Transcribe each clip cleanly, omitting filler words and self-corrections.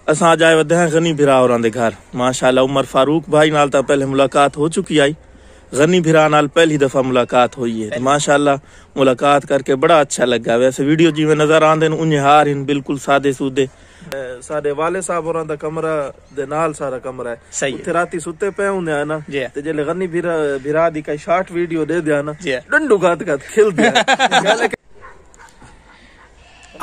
असां अज आए वधे हैं गनी भिरा होरां दे घर। माशाअल्लाह उमर फारूक भाई नाल तां पहले मुलाकात हो चुकी आई, गनी भिरा नाल पहली दफा मुलाकात हुई है। माशाअल्लाह मुलाकात करके बड़ा अच्छा लगा। वैसे वीडियो जिवें नजर आंदे न उन्हें हार इन बिल्कुल सादे सूदे। साडे वाले साहब होरां दा कमरा दे नाल सारा कमरा है सही। उत्थे राती सुते पे हुंदे आ ना ते जेले गनी भिरा दी कोई शॉर्ट वीडियो दे दिया ना डंडू गात खिल दिया।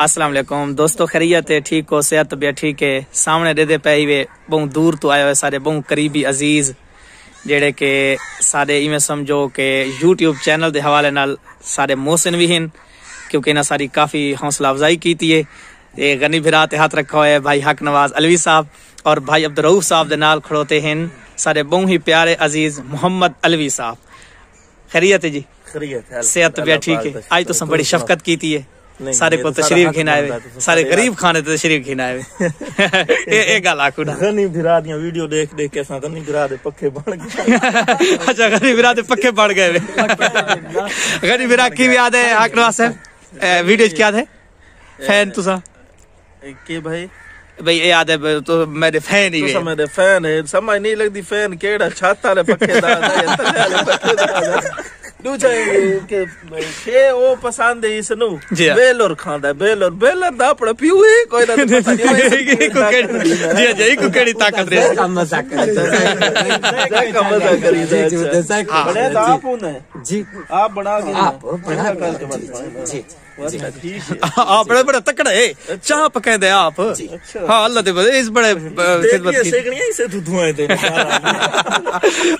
अस्सलाम वालेकुम दोस्तों, खैरियत है? ठीक हो? सेहत तबीयत ठीक है? सामने दे पे वे बहुत दूर तो आए हुए सारे बहुत करीबी अजीज जेड़े के सारे इवें समझो के यूट्यूब चैनल के हवाले नाल सारे मोहसिन भी हैं, क्योंकि इन्हें सारी काफ़ी हौसला अफजाई की है। ये गनी भिरा ते हाथ रखा हुआ है भाई हक नवाज अलवी साहब और भाई अब्दुल रऊफ साहब दे नाल खड़ोते हैं सारे बहुत ही प्यारे अजीज मोहम्मद अलवी साहब। खैरियत है जी? खैरियत है, सेहत तबीयत ठीक है? आज तो बड़ी शफकत की है सारे को तशरीफ खिनाए, सारे गरीब खाने तशरीफ खिनाए। ए गल आखू ना गनी भिरा दी वीडियो देख देख के असां गनी भिरा दे पक्के बन गए। अच्छा, गनी भिरा दे पक्के बन गए। गनी भिरा की याद है हक नवाज साहब वीडियो क्या है फैन तुसा के भाई याद है तो मेरे फैन ही है। मेरे फैन है, समझ नहीं लगती फैन केड़ा छत वाले पक्के ओ पसंद है इसनु बेलर खांदा बेलर दा अपना पीऊ है कोई ना जी जी को केड़ी ताकत रे मजा करी बड़े आप ने जी आप बना जी आप बड़े बड़े तकड़े है चाह पकाए दे आप। हाँ अल्लाह दे इस बड़े खिदमत की सेकड़ियां से धुआं थे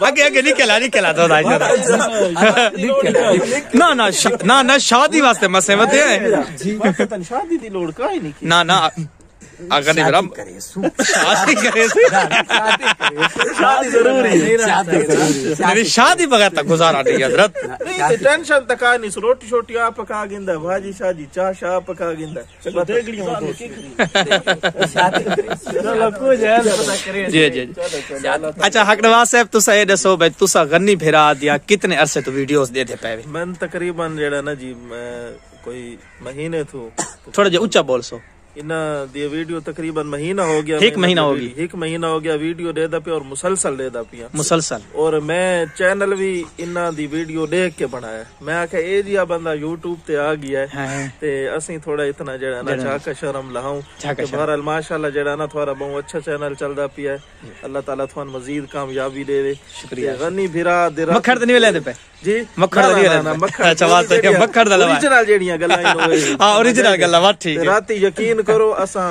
आगे आगे निकला तो ना शादी वास्ते मसे वदे है शादी दी लोड़ काई नहीं ना अगर नहीं बराम शादी करे शादी जरूरी है। शादी बगैर तक गुजारा नहीं हजरत। नहीं टेंशन तक आ नहीं, रोटी छोटी आप पका गिंदा, भाजी शाजी चाह शाह पका गिंदा जी जी। अच्छा हक नवाज साहब तुसा ये दसो भाई तुसा गनी भिरा दिया कितने अरसे तो वीडियोस देते पे? मैं तकरीबन जेड़ा ना जी कोई महीने तो थोड़ा जो ऊंचा बोल सो इना दी वीडियो तकरीबन महीना हो गया, एक महीना हो गया वीडियो दे दा पे और मुसलसल दे दा पिया मुसलसल। और मैं चैनल भी इना दी वीडियो देख के बनाया। मैं आखे ए जिया बंदा यूट्यूब ते आ गया है ते असि थोड़ा इतना जेड़ा ना झाका शर्म लाऊं। बहरहाल माशाल्लाह जेड़ा ना थोड़ा बहुत अच्छा चैनल चलदा पिया है। अल्लाह ताला थोन मजीद कामयाबी देवे। शुक्रिया। गनी भिरा दे मक्खड़ ते नहीं ले दे पे जी मक्खड़ ना मक्खड़ अच्छा बात है मक्खड़ दा ओरिजिनल जेड़ियां गल्लां हां ओरिजिनल गल्लां बात ठीक है। राती यकीन करो असां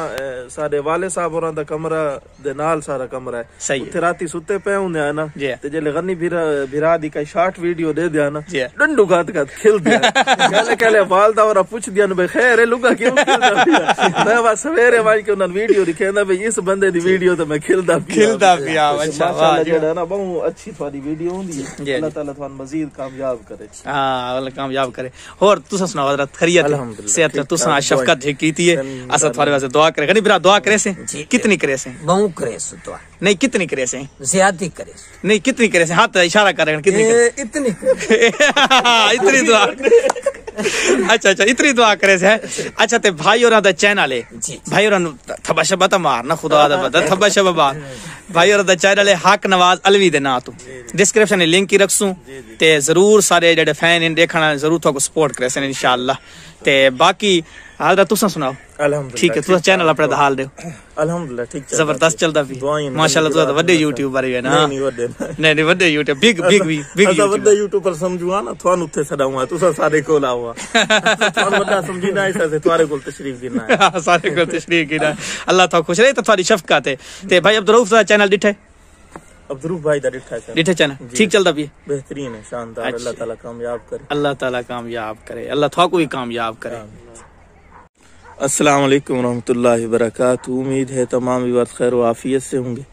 साडे वाले साहब होरां दा कमरा दे नाल सारा कमरा है सही। उत्थे राती सुते पे हुंदे आ ना ते जेले गनी भिरा दी कोई शॉर्ट वीडियो दे दिया ना डंडू गात खिल दिया। कहले वालदा और पूछ दिया भाई खैर है लुगा क्यों खिलदा पिया? मैं बस सवेरे वाज के उन्हां वीडियो दिखेंदा भाई इस बंदे दी वीडियो तो मैं खिलदा पिया। अच्छा वाह जेड़ा ना बहुत अच्छी थोड़ी वीडियो हुंदी है। अल्लाह ताला थान मजीद कामयाब करे। हां अल्लाह कामयाब करे। और तुसा सुनाओ हजरत खैरियत सेहत तुसा शफकत कीती है असा थारे वास्ते दुआ करे। गनी भिरा दुआ करे से कितनी करे से? बहुत करे से दुआ नहीं कितनी करे से? ज्यादा करे से नहीं कितनी करे से? हाथ इशारा कर कितनी इतनी इतनी दुआ अच्छा इतनी दुआ करे से। अच्छा ते भाई और दा चैनल है भाई और थब्बा शब्बा ता मारना खुदा दा बता थब्बा शब्बा बात भाई और दा चैनल है हक नवाज अलवी दे ना तो डिस्क्रिप्शन में लिंक ही रखसूं ते जरूर सारे जेडे फैन इन देखना जरूर तो सपोर्ट करे से इंशाअल्लाह। ते बाकी हाल तुसा सुनाओ। अल्हम्दुलिल्लाह ठीक है तुसा चैनल अपने दा हाल दो अल्हम्दुलिल्लाह ठीक जबरदस्त चलदा भी माशाल्लाह तुसा वड्डे यूट्यूबर है ना? नहीं वड्डे यूट्यूब बिग वड्डे यूट्यूबर समझुआ ना थान उत्थे सदाऊं तुसा सारे कोल आवा थान वड्डा समझी ना ऐसा से थारे कोल तशरीफ गिना है सारे कोल तशरीफ गिना। अल्लाह तो खुश रहे तो थारी शफकत है। ते भाई अब्दुल रऊफ दा चैनल डिठे अब्दुल भाई दा डिठे चैनल ठीक चलदा भी बेहतरीन है शानदार। अल्लाह ताला कामयाब करे। अल्लाह ताला कामयाब करे। अल्लाह थाको भी कामयाब करे। अस्सलाम वालेकुम रहमतुल्लाहि व बरकातहू। उम्मीद है तमाम व्यूअर्स खैर व आफियत से होंगे।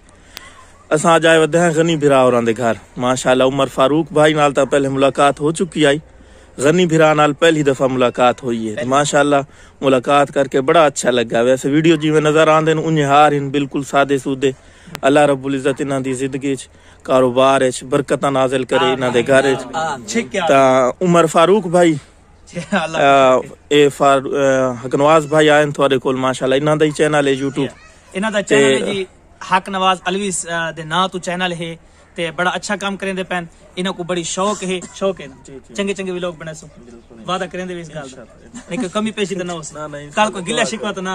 असां अज आए वधे हैं गनी भिरा होरां दे घर। माशाअल्लाह उमर फारूक भाई नाल तां पहले मुलाकात हो चुकी आई, गनी भिरा नाल पहली दफा मुलाकात हुई है। माशाअल्लाह मुलाकात करके बड़ा अच्छा लगा। वैसे वीडियो जिवें नजर आंदे न उन्हें हार इन बिल्कुल सादे सूदे। अल्लाह रब्बुल इज्जत इन्हां दी जिंदगी च कारोबार च बरकतां नाज़िल करे इन्हां दे घर च। तां उमर फारूक भाई हक नवाज भाई आए थोड़े कोल माशाल्लाह इन्हां दा ही चैनल है यूट्यूब इन्हां दा चैनल है जी हक नवाज अलवी दे नां तो चैनल है ते बड़ा अच्छा काम करेंदे पैन। इन्हां को बड़ी शौक है ना चंगे चंगे व्लॉग बना सो वादा करेंदे इस गल दा नहीं कोई कमी पेशी तो ना हो कल कोई गिला शिकवा तो ना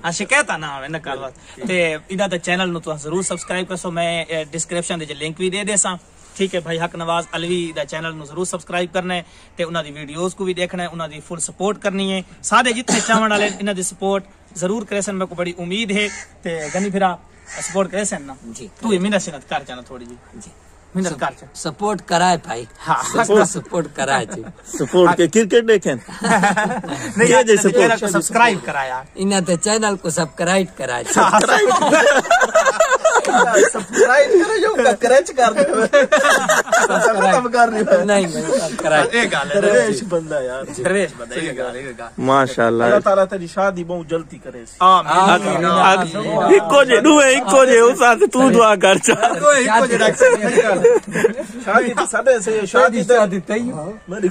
हां शिकायत ना हो ना कल ते इन्हां दा चैनल नु तुहां जरूर सब्सक्राइब करसो। मैं डिस्क्रिप्शन दे लिंक भी दे देसां। ठीक है भाई हक नवाज अलवी दा चैनल नु जरूर सब्सक्राइब करना है ते उन्हां दी वीडियोस को भी देखना है, उन्हां दी फुल सपोर्ट करनी है। सारे जितने चाहण वाले इन्हां दी सपोर्ट जरूर करेसन। मेरे को बड़ी उम्मीद है ते गनी फिरा सपोर्ट करेसन ना जी। तू ये मेहनत से कर जाना थोड़ी जी मेहनत कर जा सपोर्ट कराए भाई। हाँ सपोर्ट कराए जी। सपोर्ट के क्रिकेट देखें नहीं ये जैसे चैनल को सब्सक्राइब कराया इन्हें तो चैनल को सब्सक्राइब कराए सब्सक्राइब करो जो क्रैच कर दे खत्म कर रही नहीं सब्सक्राइब ये गाल है दरवेश बंदा यार दरवेश बंदा ये गाल माशाल्लाह अल्लाह ताला तेरी शादी बहुत जल्दी करे। आमीन इको जे दुए इको जे उसा तू दुआ कर चा इको जे शादी तो साडे से शादी तई मेरी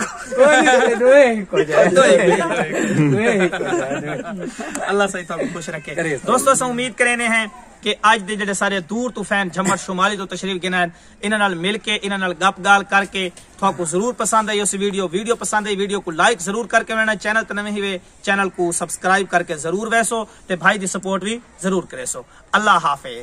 अल्लाह सही तो खुश रखे। दोस्तों से उम्मीद करेने हैं कि आज दे जेडे सारे दूर तो फैन झम्मर शुमाली तो तशरीफ गिना इन्हां नाल मिल के इन्हां नाल गप गाल करके थाको जरूर पसंद आई उस वीडियो पसंद आई वीडियो को लाइक जरूर करके वेना चैनल ते नवे ही वे चैनल को सब्सक्राइब करके जरूर वैसो ते भाई दी सपोर्ट भी जरूर करेसो। अल्लाह हाफिज।